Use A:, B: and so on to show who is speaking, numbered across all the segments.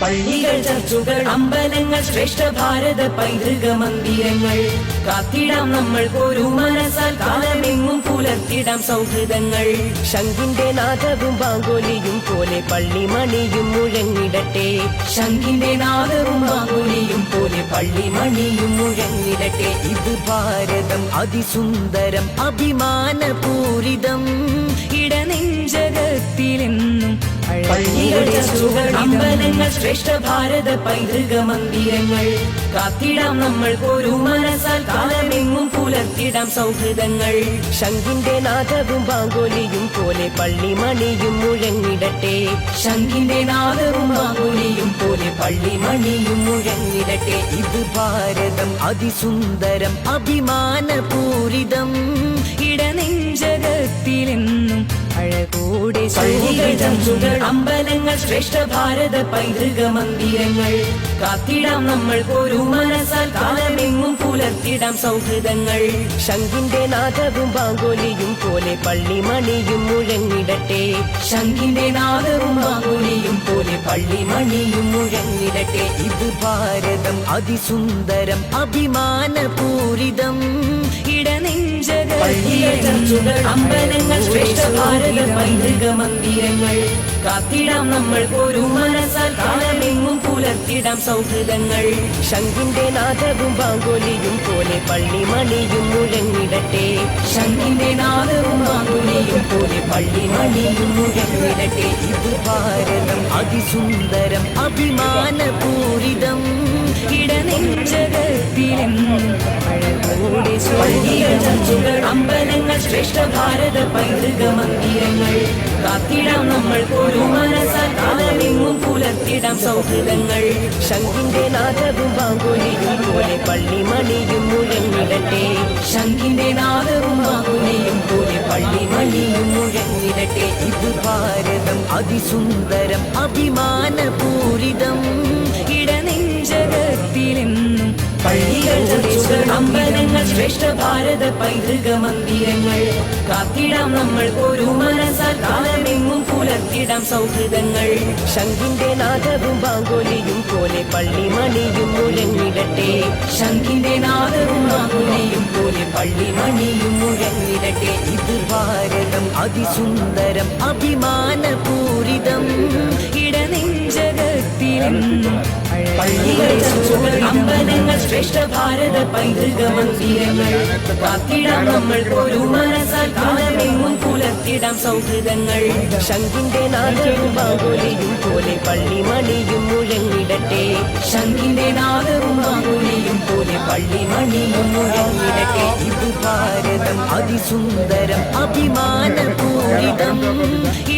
A: പള്ളികൾ, ചർച്ചുകൾ, അമ്പലങ്ങൾ, ശ്രേഷ്ഠ ഭാരത പൈതൃക മന്ദിരങ്ങൾ കാത്തിടാം നമ്മൾ ഒരു മനസ്സാൽ, കാലമെങ്ങും പുലർത്തിടാം സൗഹൃദങ്ങൾ.
B: ശംഖിന്റെ നാദവും ബാങ്കോലിയും പോലെ പള്ളിമണിയും മുഴങ്ങിടട്ടെ.
A: ശംഖിന്റെ നാദവും ബാങ്കോലിയും പോലെ പള്ളിമണിയും മുഴങ്ങിടട്ടെ.
B: ഇത് ഭാരതം അതിസുന്ദരം അഭിമാനപൂരിതം,
A: ഇടനെഞ്ചകത്തിലെന്നും പള്ളികൾ, ചർച്ചുകൾ, അമ്പലങ്ങൾ, ശ്രേഷ്ഠ ഭാരത പൈതൃക മന്ദിരങ്ങൾ കാത്തിടാം നമ്മൾ ഒരു മനസ്സാൽ, കാലമെങ്ങും പുലർത്തിടാം സൗഹൃദങ്ങൾ.
B: ശംഖിന്റെ നാദവും ബാങ്കോലിയും പോലെ പള്ളിമണിയും മുഴങ്ങിടട്ടെ.
A: ശംഖിന്റെ നാദവും ബാങ്കോലിയും പോലെ പള്ളിമണിയും മുഴങ്ങിടട്ടെ.
B: ഇത് ഭാരതം അതിസുന്ദരം അഭിമാനപൂരിതം,
A: ഇടനെഞ്ചകത്തിലെന്നും അഴകോടെ പള്ളികൾ, ചർച്ചുകൾ, അമ്പലങ്ങൾ, ശ്രേഷ്ഠ ഭാരത പൈതൃക മന്ദിരങ്ങൾ കാത്തിടാം നമ്മൾ ഒരു മനസ്സാൽ, കാലമെങ്ങും പുലർത്തിടാം സൗഹൃദങ്ങൾ.
B: ശംഖിന്റെ നാദവും ബാങ്കോലിയും പോലെ പള്ളിമണിയും മുഴങ്ങിടട്ടെ.
A: ശംഖിന്റെ നാദവും ബാങ്കോലിയും പോലെ പള്ളിമണിയും മുഴങ്ങിടട്ടെ.
B: ഇത് ഭാരതം അതിസുന്ദരം അഭിമാനപൂരിതം,
A: പള്ളികൾ, ചർച്ചുകൾ, അമ്പലങ്ങൾ, ശ്രേഷ്ഠ ഭാരത പൈതൃക മന്ദിരങ്ങൾ കാത്തിടാം നമ്മൾ ഒരു മനസ്സാൽ, കാലമെങ്ങും പുലർത്തിടാം സൗഹൃദങ്ങൾ.
B: ശംഖിന്റെ നാദവും ബാങ്കോലിയും പോലെ പള്ളിമണിയും മുഴങ്ങിടട്ടെ.
A: ശംഖിന്റെ നാദവും ബാങ്കോലിയും പോലെ പള്ളിമണിയും മുഴങ്ങിടട്ടെ.
B: ഇത് ഭാരതം അതിസുന്ദരം അഭിമാനപൂരിതം,
A: ഇടനെഞ്ചകത്തിലെന്നും അഴകോടെ പള്ളികൾ, ചർച്ചുകൾ, അമ്പലങ്ങൾ, ശ്രേഷ്ഠ ഭാരത പൈതൃക മന്ദിരങ്ങൾ കാത്തിടാം നമ്മൾ ഒരു മനസ്സാൽ, കാലമെങ്ങും പുലർത്തിടാം സൗഹൃദങ്ങൾ.
B: ശംഖിന്റെ നാദവും ബാങ്കോലിയും പോലെ പള്ളിമണിയും മുഴങ്ങിടട്ടെ.
A: ശംഖിന്റെ നാദവും ബാങ്കോലിയും പോലെ പള്ളിമണിയും മുഴങ്ങിടട്ടെ.
B: ഇത് ഭാരതം അതിസുന്ദരം അഭിമാനപൂരിതം,
A: ഇടനെഞ്ചകത്തിലെന്നും പള്ളികൾ, ചർച്ചുകൾ, അമ്പലങ്ങൾ, ശ്രേഷ്ഠ ഭാരത പൈതൃക മന്ദിരങ്ങൾ കാത്തിടാം നമ്മൾ ഒരു മനസ്സാൽ, കാലമെങ്ങും പുലർത്തിടാം സൗഹൃദങ്ങൾ.
B: ശംഖിന്റെ നാദവും ബാങ്കോലിയും പോലെ പള്ളിമണിയും മുഴങ്ങിടട്ടെ.
A: ശംഖിന്റെ നാദവും ബാങ്കോലിയും പോലെ പള്ളിമണിയും മുഴങ്ങിടട്ടെ.
B: ഇത് ഭാരതം അതിസുന്ദരം അഭിമാനപൂരിതം,
A: ഇടനെഞ്ചകത്തിലെന്നും പള്ളികൾ, ചർച്ചുകൾ, അമ്പലങ്ങൾ, ശ്രേഷ്ഠ ഭാരത പൈതൃക മന്ദിരങ്ങൾ കാത്തിടാം നമ്മൾ ഒരു മനസ്സാൽ, കാലമെങ്ങും പുലർത്തിടാം സൗഹൃദങ്ങൾ.
B: ശംഖിന്റെ നാദവും ബാങ്കോലിയും പോലെ പള്ളിമണിയും മുഴങ്ങിടട്ടെ.
A: ശംഖിന്റെ നാദവും ബാങ്കോലിയും പോലെ പള്ളിമണിയും മുഴങ്ങിടട്ടെ.
B: ഇത് ഭാരതം അതിസുന്ദരം അഭിമാനപൂരിതം,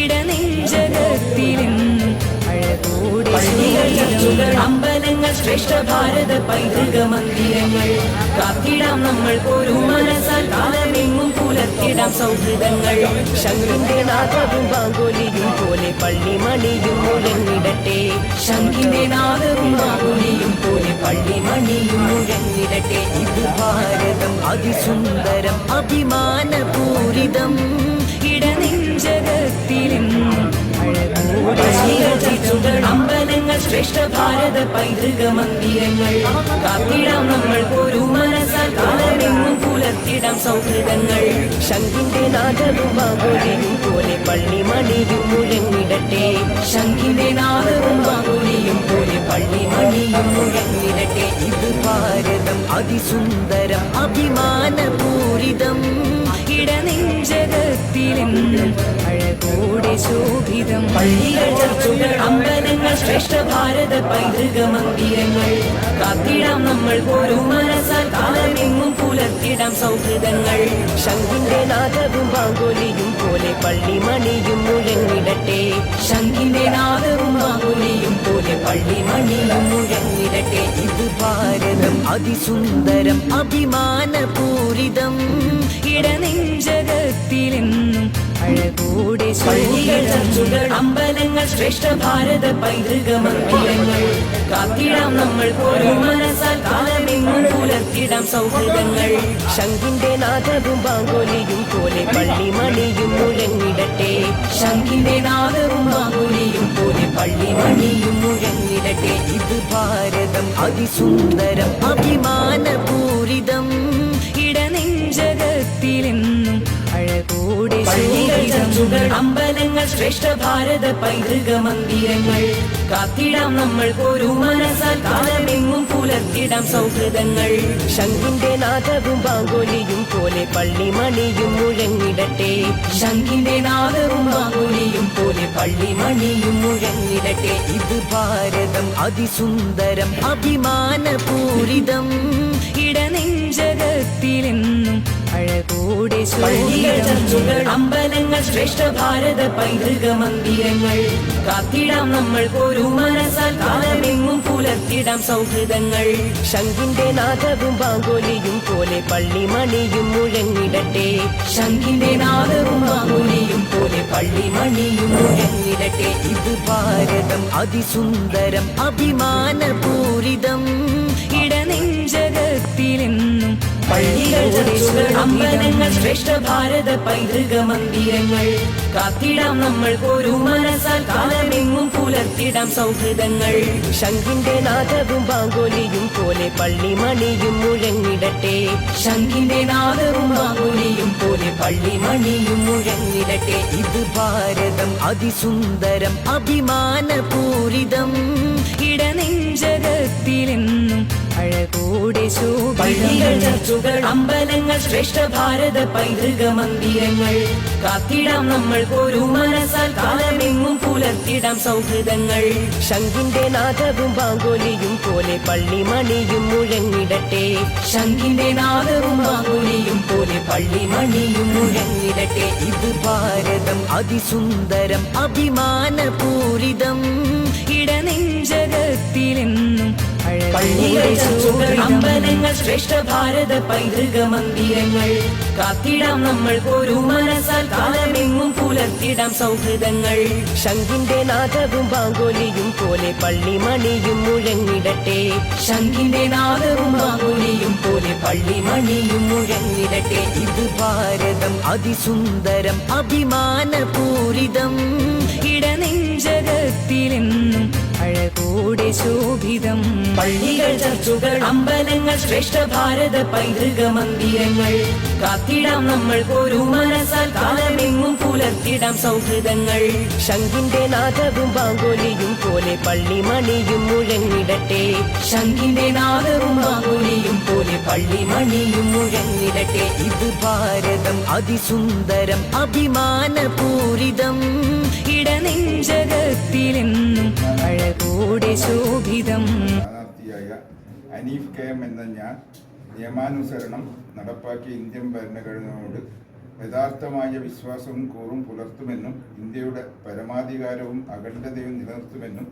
A: ഇടനെഞ്ചകത്തിലെന്നും പള്ളികൾ, ചർച്ചുകൾ, അമ്പലങ്ങൾ, ശ്രേഷ്ഠ ഭാരത പൈതൃക മന്ദിരങ്ങൾ കാത്തിടാം നമ്മൾ ഒരു മനസ്സാൽ, കാലമെങ്ങും പുലർത്തിടാം സൗഹൃദങ്ങൾ.
B: ശംഖിന്റെ നാദവും ബാങ്കോലിയും പോലെ പള്ളിമണിയും മുഴങ്ങിടട്ടെ.
A: ശംഖിന്റെ നാദവും ബാങ്കോലിയും പോലെ പള്ളിമണിയും മുഴങ്ങിടട്ടെ.
B: ഇത് ഭാരതം അതിസുന്ദരം അഭിമാനപൂരിതം,
A: ഇടനെഞ്ചകത്തിലെന്നും പള്ളികൾ, ചർച്ചുകൾ, അമ്പലങ്ങൾ, ശ്രേഷ്ഠ ഭാരത പൈതൃക മന്ദിരങ്ങൾ കാത്തിടാം നമ്മൾ ഒരു മനസ്സാൽ, കാലമെങ്ങും പുലർത്തിടാം സൗഹൃദങ്ങൾ.
B: ശംഖിന്റെ നാദവും ബാങ്കോലിയും പോലെ പള്ളിമണിയും മുഴങ്ങിടട്ടെ.
A: ശംഖിന്റെ നാദവും ബാങ്കോലിയും പോലെ പള്ളിമണിയും മുഴങ്ങിടട്ടെ.
B: ഇത് ഭാരതം അതിസുന്ദരം അഭിമാനപൂരിതം,
A: ഇടനെഞ്ചകത്തിലെന്നും അഴകോടെ ശോഭിതം. പള്ളികൾ, ചർച്ചുകൾ, അമ്പലങ്ങൾ, ശ്രേഷ്ഠ ഭാരത പൈതൃക മന്ദിരങ്ങൾ കാത്തിടാം നമ്മൾ ഒരു മനസ്സാൽ, കാലമെങ്ങും പുലർത്തിടാം സൗഹൃദങ്ങൾ.
B: ശംഖിന്റെ നാദവും ബാങ്കോലിയും പോലെ പള്ളിമണിയും മുഴങ്ങിടട്ടെ.
A: ശംഖിന്റെ നാദവും ബാങ്കോലിയും പോലെ പള്ളിമണിയും മുഴങ്ങിടട്ടെ.
B: ഇത് ഭാരതം അതിസുന്ദരം അഭിമാനപൂരിതം,
A: ഇടനെഞ്ചകത്തിലെന്നും അഴകോടെ പള്ളികൾ, ചർച്ചുകൾ, അമ്പലങ്ങൾ, ശ്രേഷ്ഠ ഭാരത പൈതൃക മന്ദിരങ്ങൾ കാത്തിടാം നമ്മൾ ഒരു മനസ്സാൽ, കാലമെങ്ങും പുലർത്തിടാം സൗഹൃദങ്ങൾ.
B: ശംഖിന്റെ നാദവും ബാങ്കോലിയും പോലെ പള്ളിമണിയും മുഴങ്ങിടട്ടെ.
A: ശംഖിന്റെ നാദവും ബാങ്കോലിയും പോലെ പള്ളിമണിയും മുഴങ്ങിടട്ടെ.
B: മുഴങ്ങിടട്ടെ ഇത് ഭാരതം അതിസുന്ദരം അഭിമാനപൂരിതം
A: ഇടനെഞ്ചകത്തിലെന്നും അഴകോടെ ചർച്ചുകൾ അമ്പലങ്ങൾ ശ്രേഷ്ഠ ഭാരത പൈതൃക മന്ദിരങ്ങൾ കാത്തിടാം നമ്മൾ ഒരു മനസ്സാൽ കാലമെങ്ങും പുലർത്തിടാം സൗഹൃദങ്ങൾ
B: ശംഖിന്റെ നാദവും ബാങ്കോലിയും പോലെ പള്ളിമണിയും മുഴങ്ങിടട്ടെ
A: ശംഖിന്റെ നാദവും മാങ്കുലിയും പോലെ
B: പള്ളിമണിയും മുഴങ്ങിടട്ടെ ഇത് ഭാരതം അതിസുന്ദരം അഭിമാനപൂരിതം
A: ഇടനെഞ്ചകത്തിലെന്നും അഴകോടെ
B: ചർച്ചുകൾ
A: അമ്പലങ്ങൾ ശ്രേഷ്ഠ ഭാരത പൈതൃക മന്ദിരങ്ങൾ കാത്തിടാം നമ്മൾ ഒരു മനസ്സാൽ കാലമെങ്ങും പുലർത്തിടാം സൗഹൃദങ്ങൾ
B: ശംഖിന്റെ നാദവും ബാങ്കോലിയും പോലെ പള്ളിമണിയും മുഴങ്ങിടട്ടെ
A: ശംഖിന്റെ നാദവും മാങ്കുലിയും പോലെ
B: പള്ളിമണിയും മുഴങ്ങിടട്ടെ ഇത് ഭാരതം അതിസുന്ദരം അഭിമാനപൂരിതം
A: ഇടനെഞ്ചകത്തിലെന്നും അമ്പലങ്ങൾ ശ്രേഷ്ഠ ഭാരത പൈതൃക മന്ദിരങ്ങൾ കാത്തിടാം നമ്മൾ ഒരു മനസ്സാൽ കാലമെങ്ങും പുലർത്തിടാം സൗഹൃദങ്ങൾ
B: ശംഖിന്റെ നാദവും ബാങ്കോലിയും പോലെ പള്ളിമണിയും മുഴങ്ങിടട്ടെ
A: ശംഖിന്റെ നാദവും മാങ്കുലിയും പോലെ
B: പള്ളിമണിയും മുഴങ്ങിടട്ടെ ഇത് ഭാരതം അതിസുന്ദരം അഭിമാനപൂരിതം
A: ഇടനെഞ്ചകത്തിലെന്നും അഴകോടെ
B: ചർച്ചുകൾ
A: അമ്പലങ്ങൾ ശ്രേഷ്ഠ ഭാരത പൈതൃക മന്ദിരങ്ങൾ കാത്തിടാം നമ്മൾ ഒരു മനസ്സാൽ കാലമെങ്ങും പുലർത്തിടാം സൗഹൃദങ്ങൾ
B: ശംഖിന്റെ നാദവും ബാങ്കോലിയും പോലെ പള്ളിമണിയും മുഴങ്ങിടട്ടെ
A: ശംഖിന്റെ നാദവും മാങ്കുലിയും പോലെ
B: പള്ളിമണിയും മുഴങ്ങിടട്ടെ ഇത് ഭാരതം അതിസുന്ദരം അഭിമാനപൂരിതം
A: ഇടനെഞ്ചകത്തിലെന്നും അമ്പലങ്ങൾ ശ്രേഷ്ഠ ഭാരത പൈതൃക മന്ദിരങ്ങൾ കാത്തിടാം നമ്മൾ ഒരു മനസ്സാൽ കാലമെങ്ങും പുലർത്തിടാം സൗഹൃദങ്ങൾ
B: ശംഖിന്റെ നാദവും ബാങ്കോലിയും പോലെ പള്ളിമണിയും മുഴങ്ങിടട്ടെ
A: ശംഖിന്റെ നാദവും മാങ്കുലിയും പോലെ
B: പള്ളിമണിയും മുഴങ്ങിടട്ടെ ഇത് ഭാരതം അതിസുന്ദരം അഭിമാനപൂരിതം
A: ഇടനെഞ്ചകത്തിലെന്നും അഴകോടെ ശോഭിതം
B: ചർച്ചുകൾ
A: അമ്പലങ്ങൾ ശ്രേഷ്ഠ ഭാരത പൈതൃക മന്ദിരങ്ങൾ കാത്തിടാം നമ്മൾ ഒരു മനസ്സാൽ കാലമെങ്ങും പുലർത്തിടാം സൗഹൃദങ്ങൾ
B: ശംഖിന്റെ നാദവും ബാങ്കോലിയും പോലെ പള്ളിമണിയും മുഴങ്ങിടട്ടെ
A: ശംഖിന്റെ നാദവും മാങ്കുലിയും പോലെ
B: പള്ളിമണിയും മുഴങ്ങിടട്ടെ ഇത് ഭാരതം അതിസുന്ദരം അഭിമാനപൂരിതം
A: ഇടനെഞ്ചകത്തിലെന്നും അഴകോടെ ശോഭിതം
C: സ്ഥാനാർത്ഥിയായ അനീഫ് കെ എം എന്ന ഞാൻ നിയമാനുസരണം നടപ്പാക്കിയ ഇന്ത്യൻ ഭരണഘടനയോട് യഥാർത്ഥമായ വിശ്വാസവും കൂറും പുലർത്തുമെന്നും ഇന്ത്യയുടെ പരമാധികാരവും അഖണ്ഡതയും നിലനിർത്തുമെന്നും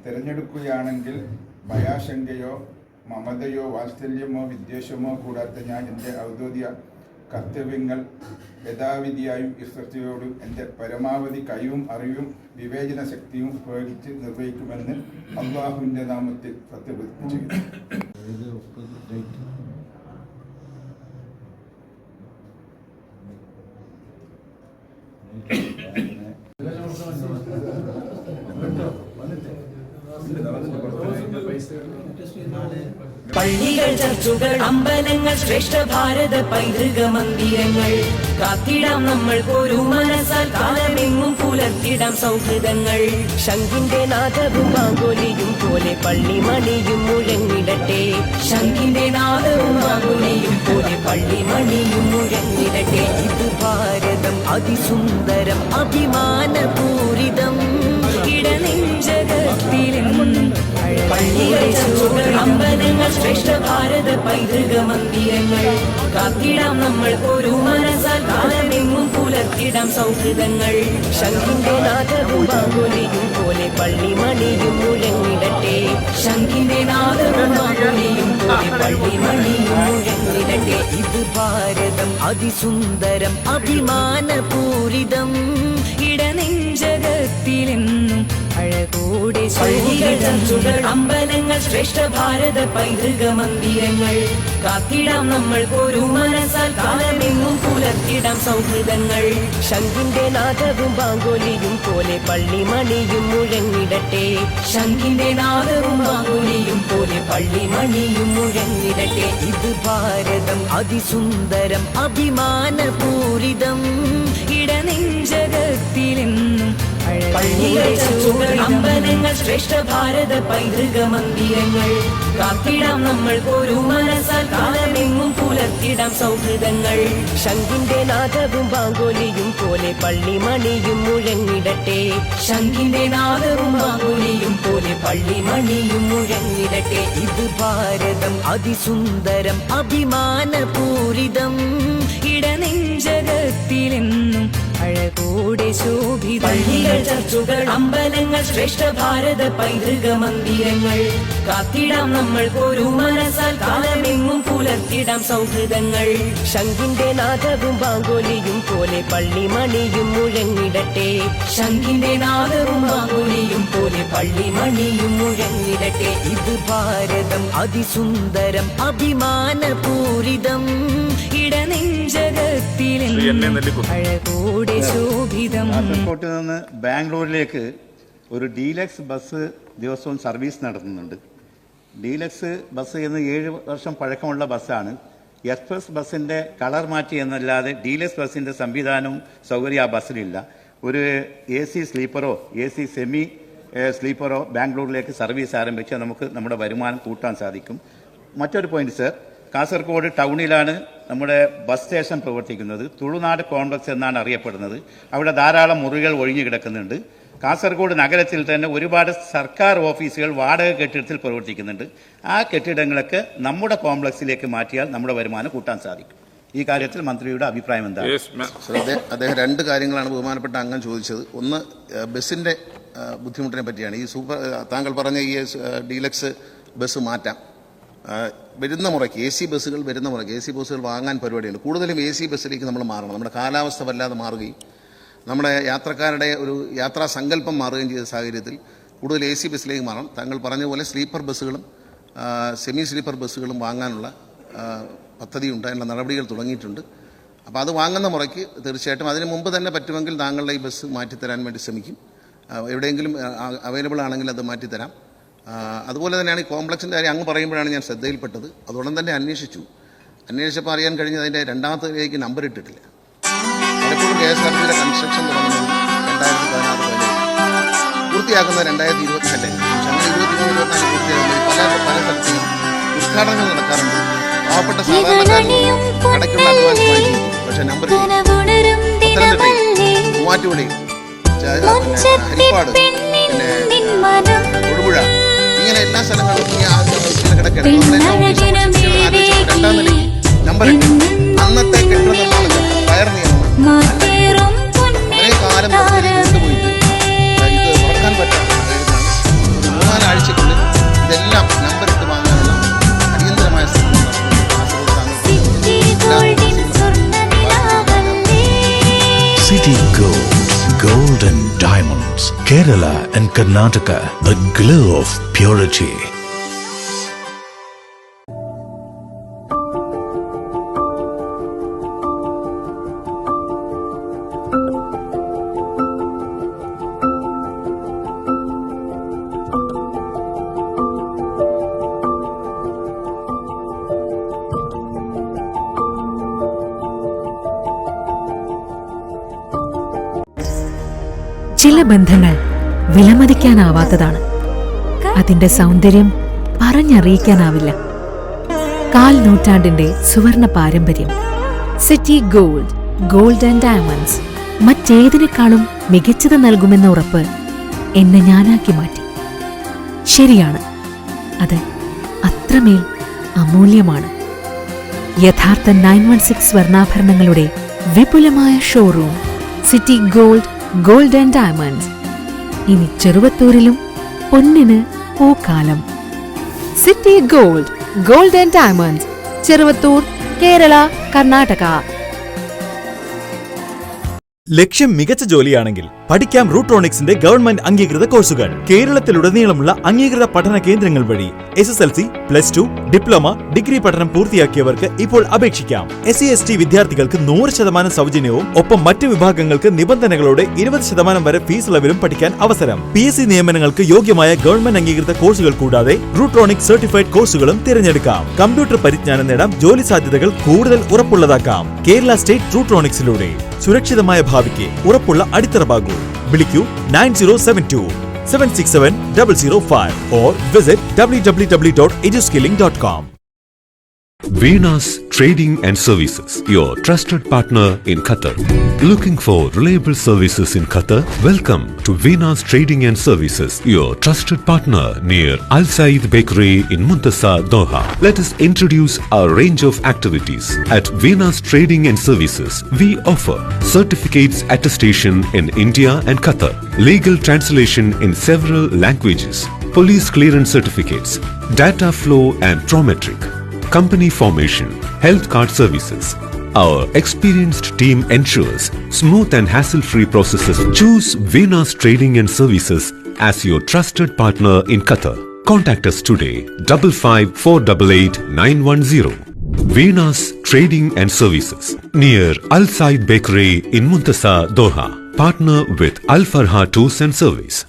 C: തിരഞ്ഞെടുക്കുകയാണെങ്കിൽ ഭയാശങ്കയോ മമതയോ വാത്സല്യമോ വിദ്വേഷമോ കൂടാത്ത ഞാൻ എൻ്റെ ഔദ്യോഗിക കർത്തവ്യങ്ങൾ യഥാവിധിയായും ശ്രദ്ധയോടും എൻ്റെ പരമാവധി കഴിവും അറിവും വിവേചന ശക്തിയും ഉപയോഗിച്ച് നിർവഹിക്കുമെന്ന് അള്ളാഹുവിൻ്റെ നാമത്തിൽ സത്യപ്രതിജ്ഞ ചെയ്യുന്നു.
A: ചർച്ചുകൾ അമ്പലങ്ങൾ ശ്രേഷ്ഠ ഭാരത പൈതൃക മന്ദിരങ്ങൾ കാത്തിടാം നമ്മൾ ഒരു മനസ്സാൽ കാലമെങ്ങും പുലർത്തിടാം സൗഹൃദങ്ങൾ
B: ശംഖിന്റെ നാദവും ബാങ്കോലിയും പോലെ പള്ളിമണിയും മുഴങ്ങിടട്ടെ
A: ശംഖിന്റെ നാദവും മാങ്കുലിയും പോലെ
B: പള്ളിമണിയും മുഴങ്ങിടട്ടെ ഇത് ഭാരതം അതിസുന്ദരം അഭിമാനപൂരിതം
A: ഇടനെഞ്ചകത്തിലെന്നും അമ്പലങ്ങൾ ശ്രേഷ്ഠ ഭാരത പൈതൃക മന്ദിരങ്ങൾ കാത്തിടാം നമ്മൾ ഒരു മനസ്സാൽ കാലമെങ്ങും പുലർത്തിടാം സൗഹൃദങ്ങൾ
B: ശംഖിന്റെ നാദവും ബാങ്കോലിയും പോലെ പള്ളിമണിയും മുഴങ്ങിടട്ടെ
A: ശംഖിന്റെ നാദവും മാങ്കുലിയും പോലെ
B: പള്ളിമണിയും മുഴങ്ങിടട്ടെ ഇത് ഭാരതം അതിസുന്ദരം അഭിമാനപൂരിതം
A: ഇടനെഞ്ചകത്തിലെന്നും
B: അഴകൂടെ
A: പള്ളികൾ ചർച്ചുകൾ അമ്പലങ്ങൾ ശ്രേഷ്ഠ ഭാരത പൈതൃക മന്ദിരങ്ങൾ കാത്തിടാം നമ്മൾ ഒരു മനസ്സാൽ കാലമെങ്ങും പുലർത്തിടാം സൗഹൃദങ്ങൾ
B: ശംഖിന്റെ നാദവും ബാങ്കോലിയും പോലെ പള്ളിമണിയും മുഴങ്ങിടട്ടെ
A: ശംഖിന്റെ നാദവും മാങ്കുലിയും പോലെ പള്ളിമണിയും മുഴങ്ങിടട്ടെ
B: ഇത് ഭാരതം അതിസുന്ദരം അഭിമാനപൂരിതം
A: ഇടനെഞ്ചകത്തിലെന്നും പള്ളികൾ ചർച്ചുകൾ അമ്പലങ്ങൾ ശ്രേഷ്ഠ ഭാരത പൈതൃക മന്ദിരങ്ങൾ കാത്തിടാം നമ്മൾ ഒരു മനസ്സാൽ കാലമെങ്ങും പുലർത്തിടാം സൗഹൃദങ്ങൾ
B: ശംഖിന്റെ നാദവും ബാങ്കോലിയും പോലെ പള്ളിമണിയും മുഴങ്ങിടട്ടെ
A: ശംഖിന്റെ നാദവും മാങ്കുലിയും പോലെ പള്ളിമണിയും മുഴങ്ങിടട്ടെ
B: ഇത് ഭാരതം അതിസുന്ദരം അഭിമാനപൂരിതം
A: ഇടനെഞ്ചകത്തിലെന്നും
B: അഴകൂടെ ശോഭിതം
A: പള്ളികൾ ചർച്ചുകൾ അമ്പലങ്ങൾ ശ്രേഷ്ഠ ഭാരത പൈതൃക മന്ദിരങ്ങൾ കാത്തിടാം നമ്മൾ ഒരു മനസ്സാൽ കാലമെങ്ങും പുലർത്തിടാം സൗഹൃദങ്ങൾ
B: ശംഖിന്റെ നാദവും ബാങ്കോലിയും പോലെ പള്ളിമണിയും മുഴങ്ങിടട്ടെ
A: ശംഖിന്റെ നാദവും മാങ്കുലിയും പോലെ പള്ളിമണിയും മുഴങ്ങിടട്ടെ
B: ഇത് ഭാരതം അതിസുന്ദരം അഭിമാനപൂരിതം
A: ഇടനെഞ്ചകത്തിലെന്നും അഴകൂടെ ശോഭിതം
D: കാസർകോട്ട് നിന്ന് ബാംഗ്ലൂരിലേക്ക് ഒരു ഡീലക്സ് ബസ് ദിവസവും സർവീസ് നടത്തുന്നുണ്ട്. ഡീലക്സ് ബസ് എന്ന് 7 വർഷം പഴക്കമുള്ള ബസ്സാണ്. എക്സ്പ്രസ് ബസ്സിൻ്റെ കളർ മാറ്റി എന്നല്ലാതെ ഡീലക്സ് ബസ്സിൻ്റെ സംവിധാനവും സൗകര്യം ആ ബസ്സിലില്ല. ഒരു AC സ്ലീപ്പറോ AC സെമി സ്ലീപ്പറോ ബാംഗ്ലൂരിലേക്ക് സർവീസ് ആരംഭിച്ചാൽ നമുക്ക് നമ്മുടെ വരുമാനം കൂട്ടാൻ സാധിക്കും. മറ്റൊരു പോയിന്റ് സർ, കാസർഗോഡ് ടൗണിലാണ് നമ്മുടെ ബസ് സ്റ്റേഷൻ പ്രവർത്തിക്കുന്നത്. തുളുനാട് കോംപ്ലക്സ് എന്നാണ് അറിയപ്പെടുന്നത്. അവിടെ ധാരാളം മുറികൾ ഒഴിഞ്ഞു കിടക്കുന്നുണ്ട്. കാസർഗോഡ് നഗരത്തിൽ തന്നെ ഒരുപാട് സർക്കാർ ഓഫീസുകൾ വാടക കെട്ടിടത്തിൽ പ്രവർത്തിക്കുന്നുണ്ട്. ആ കെട്ടിടങ്ങളൊക്കെ നമ്മുടെ കോംപ്ലക്സിലേക്ക് മാറ്റിയാൽ നമ്മുടെ വരുമാനം കൂട്ടാൻ സാധിക്കും. ഈ കാര്യത്തിൽ മന്ത്രിയുടെ അഭിപ്രായം എന്താണ്?
E: അദ്ദേഹം 2 കാര്യങ്ങളാണ് ബഹുമാനപ്പെട്ട അംഗം ചോദിച്ചത്. ഒന്ന് ബസ്സിന്റെ ബുദ്ധിമുട്ടിനെ പറ്റിയാണ്. ഈ താങ്കൾ പറഞ്ഞ ഈ ഡീലക്സ് ബസ് മാറ്റാം വരുന്ന മുറയ്ക്ക് AC ബസ്സുകൾ വരുന്ന മുറയ്ക്ക് AC ബസ്സുകൾ വാങ്ങാൻ പരിപാടിയുണ്ട്. കൂടുതലും AC ബസ്സിലേക്ക് നമ്മൾ മാറണം. നമ്മുടെ കാലാവസ്ഥ വല്ലാതെ മാറുകയും നമ്മുടെ യാത്രക്കാരുടെ ഒരു യാത്രാ സങ്കല്പം മാറുകയും ചെയ്ത സാഹചര്യത്തിൽ കൂടുതൽ AC ബസ്സിലേക്ക് മാറണം. താങ്കൾ പറഞ്ഞ പോലെ സ്ലീപ്പർ ബസ്സുകളും സെമി സ്ലീപ്പർ ബസ്സുകളും വാങ്ങാനുള്ള പദ്ധതിയുണ്ട്. അതിനുള്ള നടപടികൾ തുടങ്ങിയിട്ടുണ്ട്. അപ്പോൾ അത് വാങ്ങുന്ന മുറയ്ക്ക് തീർച്ചയായിട്ടും അതിന് മുമ്പ് തന്നെ പറ്റുമെങ്കിൽ താങ്കളുടെ ഈ ബസ് മാറ്റിത്തരാൻ വേണ്ടി ശ്രമിക്കും. എവിടെയെങ്കിലും അവൈലബിൾ ആണെങ്കിൽ അത് മാറ്റിത്തരാം. അതുപോലെ തന്നെയാണ് ഈ കോംപ്ലക്സിൻ്റെ കാര്യം അങ്ങ് പറയുമ്പോഴാണ് ഞാൻ ശ്രദ്ധയിൽപ്പെട്ടത്. അതുകൊണ്ട് തന്നെ അന്വേഷിച്ചപ്പോൾ അറിയാൻ കഴിഞ്ഞത് അതിൻ്റെ 2ാമത്തേക്ക് നമ്പർ ഇട്ടിട്ടില്ല. പലപ്പോഴും KSRTCയുടെ കൺസ്ട്രക്ഷൻ തുടങ്ങുന്നത് 2016 പൂർത്തിയാക്കുന്നത് 2024. പക്ഷെ അങ്ങനെ 23-24 പൂർത്തിയാകുമ്പോൾ പല സ്ഥലത്തും ഉദ്ഘാടനങ്ങൾ നടക്കാറുണ്ട്. പാവപ്പെട്ട സാധാരണക്കാരും കടയ്ക്കുള്ള അഡ്വാൻസ് വാങ്ങി, പക്ഷെ നമ്പർ പത്തനംതിട്ടയിൽ, മൂവാറ്റുപുഴയിൽ, ഹരിപ്പാട്, പിന്നെ തൊടുപുഴ, ഇങ്ങനെ എല്ലാ സ്ഥലങ്ങളും ഈ കിടക്കണം. 2ാം നിലയ്ക്ക് നമ്പർ അന്നത്തെ കെട്ടിട നിർമ്മാണം ഫയർ നിയമം വളരെ കാലം കൊണ്ടുപോയിട്ട് ഇത് തുറക്കാൻ പറ്റാത്ത സാഹചര്യത്തിലാണ് 3-4 ആഴ്ചക്കുള്ളിൽ ഇതെല്ലാം നമ്പർ ഇട്ട് വാങ്ങാനുള്ള അടിയന്തരമായ ശ്രമം
F: City Gold and Diamonds, Kerala and Karnataka, the glow of purity.
G: ചില ബന്ധങ്ങൾ വിലമതിക്കാനാവാത്തതാണ്. അതിന്റെ സൗന്ദര്യം പറഞ്ഞറിയിക്കാനാവില്ല. 4 നൂറ്റാണ്ടിന്റെ സുവർണ പാരമ്പര്യം. സിറ്റി ഗോൾഡ് ആൻഡ് ഡയമണ്ട്സ് മറ്റേതിനേക്കാളും മികച്ചത് നൽകുമെന്ന ഉറപ്പ് എന്നെ ഞാനാക്കി മാറ്റി. ശരിയാണ്, അത് അത്രമേൽ അമൂല്യമാണ്. യഥാർത്ഥ 916 സ്വർണ്ണാഭരണങ്ങളുടെ വിപുലമായ showroom city gold and diamonds. ഇനി ചെറുവത്തൂരിലും പൊന്നിന് പൂക്കാലം. City gold and diamonds, Cheruvathur, Kerala, Karnataka.
H: ലക്ഷ്യം മികച്ച ജോലിയാണെങ്കിൽ പഠിക്കാം റൂട്രോണിക്സിന്റെ ഗവൺമെന്റ് അംഗീകൃത കോഴ്സുകൾ. കേരളത്തിലുടനീളമുള്ള അംഗീകൃത പഠന കേന്ദ്രങ്ങൾ വഴി SSLC, +2, ഡിപ്ലോമ, ഡിഗ്രി പഠനം പൂർത്തിയാക്കിയവർക്ക് ഇപ്പോൾ അപേക്ഷിക്കാം. SC/ST വിദ്യാർത്ഥികൾക്ക് 100% സൗജന്യവും ഒപ്പം മറ്റ് വിഭാഗങ്ങൾക്ക് നിബന്ധനകളോടെ 20% വരെ ഫീസ് ഇളവിലും പഠിക്കാൻ അവസരം. PSC നിയമനങ്ങൾക്ക് യോഗ്യമായ ഗവൺമെന്റ് അംഗീകൃത കോഴ്സുകൾ കൂടാതെ റൂട്രോണിക്സ് സർട്ടിഫൈഡ് കോഴ്സുകളും തിരഞ്ഞെടുക്കാം. കമ്പ്യൂട്ടർ പരിജ്ഞാനം നേടാം, ജോലി സാധ്യതകൾ കൂടുതൽ ഉറപ്പുള്ളതാക്കാം. കേരള സ്റ്റേറ്റ് റൂട്രോണിക്സിലൂടെ സുരക്ഷിതമായ ഭാവിക്ക് ഉറപ്പുള്ള അടിത്തറ. വിളിക്കൂ 9072 767 005 or visit www.eduskilling.com.
F: Venus Trading and Services, your trusted partner in Qatar. Looking for reliable services in Qatar? Welcome to Venus Trading and Services, your trusted partner near Al Said Bakery in Muntasa, Doha. Let us introduce our range of activities. At Venus Trading and Services, we offer certificates attestation in India and Qatar, legal translation in several languages, police clearance certificates, data flow and prometric, company formation, health card services. Our experienced team ensures smooth and hassle-free processes. Choose Venus Trading and Services as your trusted partner in Qatar. Contact us today 55488910. Venus Trading and Services near Al Said Bakery in Muntasa, Doha. Partner with Al Farha Tours and Service.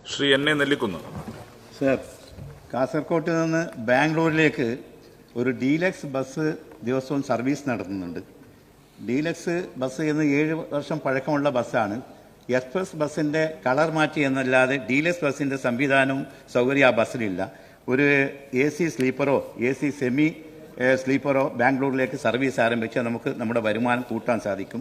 I: Shri N A Nellikkunnu.
D: Sir, കാസർകോട്ട് നിന്ന് ബാംഗ്ലൂരിലേക്ക് ഒരു deluxe bus ദിവസവും service നടത്തുന്നുണ്ട്. Deluxe bus എന്ന് 7 വർഷം പഴക്കമുള്ള ബസ്സാണ്. എക്സ്പ്രസ് ബസ്സിൻ്റെ കളർ മാറ്റി എന്നല്ലാതെ ഡീലക്സ് ബസ്സിൻ്റെ സംവിധാനവും സൗകര്യം ആ ബസ്സിലില്ല. ഒരു AC സ്ലീപ്പറോ AC സെമി സ്ലീപ്പറോ ബാംഗ്ലൂരിലേക്ക് സർവീസ് ആരംഭിച്ചാൽ നമുക്ക് നമ്മുടെ വരുമാനം കൂട്ടാൻ സാധിക്കും.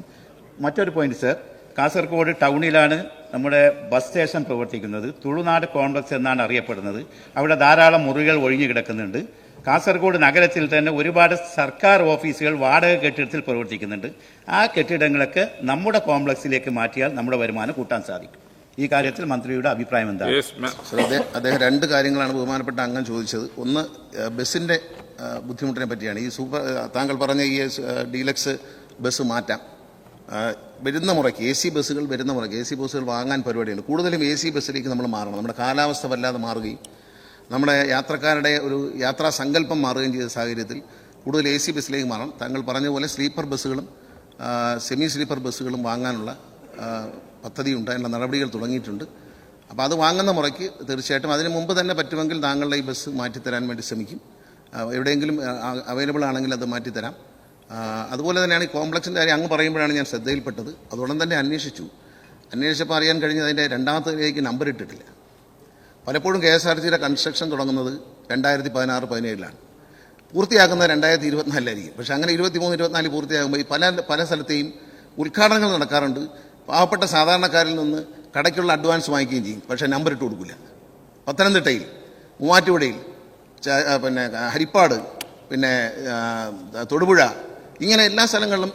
D: മറ്റൊരു പോയിന്റ് സർ, കാസർഗോഡ് ടൗണിലാണ് നമ്മുടെ ബസ് സ്റ്റേഷൻ പ്രവർത്തിക്കുന്നത്. തുളുനാട് കോംപ്ലക്സ് എന്നാണ് അറിയപ്പെടുന്നത്. അവിടെ ധാരാളം മുറികൾ ഒഴിഞ്ഞു കിടക്കുന്നുണ്ട്. കാസർഗോഡ് നഗരത്തിൽ തന്നെ ഒരുപാട് സർക്കാർ ഓഫീസുകൾ വാടക കെട്ടിടത്തിൽ പ്രവർത്തിക്കുന്നുണ്ട്. ആ കെട്ടിടങ്ങളൊക്കെ നമ്മുടെ കോംപ്ലക്സിലേക്ക് മാറ്റിയാൽ നമ്മുടെ വരുമാനം കൂട്ടാൻ സാധിക്കും. ഈ കാര്യത്തിൽ മന്ത്രിയുടെ അഭിപ്രായം എന്താണ്?
E: അദ്ദേഹം 2 കാര്യങ്ങളാണ് ബഹുമാനപ്പെട്ട അംഗം ചോദിച്ചത്. ഒന്ന്, ബസ്സിൻ്റെ ബുദ്ധിമുട്ടിനെ പറ്റിയാണ്. താങ്കൾ പറഞ്ഞ ഈ ഡീലക്സ് ബസ് മാറ്റാം, വരുന്ന മുറയ്ക്ക് AC ബസ്സുകൾ വരുന്ന മുറയ്ക്ക് AC ബസ്സുകൾ വാങ്ങാൻ പരിപാടിയുണ്ട്. കൂടുതലും AC ബസ്സിലേക്ക് നമ്മൾ മാറണം. നമ്മുടെ കാലാവസ്ഥ വല്ലാതെ മാറുകയും നമ്മുടെ യാത്രക്കാരുടെ ഒരു യാത്രാ സങ്കല്പം മാറുകയും ചെയ്ത സാഹചര്യത്തിൽ കൂടുതൽ AC ബസ്സിലേക്ക് മാറണം. താങ്കൾ പറഞ്ഞ പോലെ സ്ലീപ്പർ ബസ്സുകളും സെമി സ്ലീപ്പർ ബസ്സുകളും വാങ്ങാനുള്ള പദ്ധതിയുണ്ട്, അതിനുള്ള നടപടികൾ തുടങ്ങിയിട്ടുണ്ട്. അപ്പോൾ അത് വാങ്ങുന്ന മുറയ്ക്ക് തീർച്ചയായിട്ടും അതിന് മുമ്പ് തന്നെ പറ്റുമെങ്കിൽ താങ്കളുടെ ഈ ബസ് മാറ്റിത്തരാൻ വേണ്ടി ശ്രമിക്കും. എവിടെയെങ്കിലും അവൈലബിൾ ആണെങ്കിൽ അത് മാറ്റിത്തരാം. അതുപോലെ തന്നെയാണ് ഈ കോംപ്ലക്സിൻ്റെ കാര്യം അങ്ങ് പറയുമ്പോഴാണ് ഞാൻ ശ്രദ്ധയിൽപ്പെട്ടത്. അതുകൊണ്ട് തന്നെ അന്വേഷിച്ചപ്പോൾ അറിയാൻ കഴിഞ്ഞത് അതിൻ്റെ 2ാമത്തേക്ക് നമ്പർ ഇട്ടിട്ടില്ല. പലപ്പോഴും KSRTCയുടെ കൺസ്ട്രക്ഷൻ തുടങ്ങുന്നത് 2016-17 പൂർത്തിയാക്കുന്നത് 2024 പക്ഷെ അങ്ങനെ 23-24 പൂർത്തിയാകുമ്പോൾ ഈ പല സ്ഥലത്തെയും ഉദ്ഘാടനങ്ങൾ നടക്കാറുണ്ട്. പാവപ്പെട്ട സാധാരണക്കാരിൽ നിന്ന് കടയ്ക്കുള്ള അഡ്വാൻസ് വാങ്ങിക്കുകയും ചെയ്യും, പക്ഷേ നമ്പർ ഇട്ട് കൊടുക്കില്ല. പത്തനംതിട്ടയിൽ, മൂവാറ്റുപുഴയിൽ, പിന്നെ ഹരിപ്പാട്, പിന്നെ തൊടുപുഴ, ഇങ്ങനെ എല്ലാ സ്ഥലങ്ങളിലും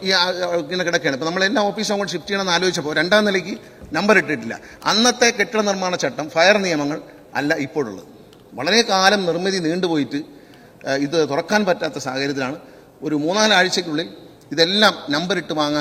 E: ഇങ്ങനെ കിടക്കുകയാണ്. ഇപ്പോൾ നമ്മളെല്ലാം ഓഫീസ് അങ്ങോട്ട് ഷിഫ്റ്റ് ചെയ്യണമെന്ന് ആലോചിച്ചപ്പോൾ 2ാം നിലയ്ക്ക് നമ്പർ ഇട്ടിട്ടില്ല. അന്നത്തെ കെട്ടിട നിർമ്മാണ ചട്ടം, ഫയർ നിയമങ്ങൾ അല്ല ഇപ്പോഴുള്ളത്. വളരെ കാലം നിർമ്മിതി നീണ്ടുപോയിട്ട് ഇത് തുറക്കാൻ പറ്റാത്ത സാഹചര്യത്തിലാണ്. ഒരു 3-4 ആഴ്ചയ്ക്കുള്ളിൽ ഇതെല്ലാം നമ്പർ ഇട്ട് വാങ്ങാൻ